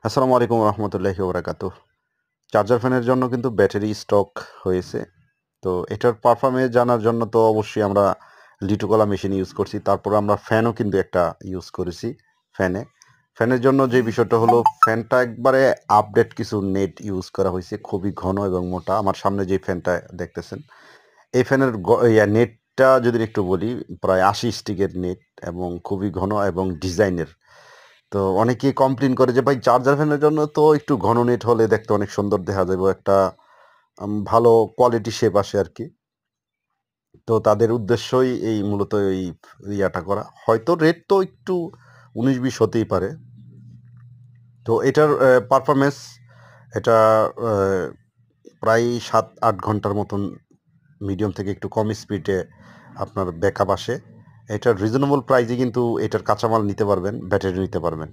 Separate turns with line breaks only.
আসসালামু আলাইকুম রহমতুল্লাহি ওবরাকাতুহ। চার্জার ফ্যানের জন্য কিন্তু ব্যাটারি স্টক হয়েছে। তো এটার পারফরম্যান্স জানার জন্য তো অবশ্যই আমরা লিটুকলা মেশিন ইউজ করছি। তারপর আমরা ফ্যানও কিন্তু একটা ইউজ করেছি ফ্যানে। ফ্যানের জন্য যে বিষয়টা হলো ফ্যানটা একবারে আপডেট কিছু নেট ইউজ করা হয়েছে খুবই ঘন এবং মোটা। আমার সামনে যে ফ্যানটা দেখতেছেন এই ফ্যানের নেটটা যদি একটু বলি প্রায় ৮০ স্টিকের নেট এবং খুবই ঘন এবং ডিজাইনের। তো অনেকেই কমপ্লেইন করে যে ভাই চার্জার ফ্যানের জন্য তো একটু ঘন নেট হলে দেখতে অনেক সুন্দর দেখা যাবে একটা ভালো কোয়ালিটি শেপ আসে আর কি। তো তাদের উদ্দেশ্যই এই মূলত এই ইয়াটা করা হয়তো রেট তো একটু ১৯-২০ হতেই পারে। তো এটার পারফরমেন্স এটা আহ, প্রায় ৭-৮ ঘন্টার মতন মিডিয়াম থেকে একটু কম স্পিডে আপনার ব্যাকআপ আসে। এটার রিজনেবল প্রাইসে কিন্তু এটার কাঁচামাল নিতে পারবেন, ব্যাটারি নিতে পারবেন।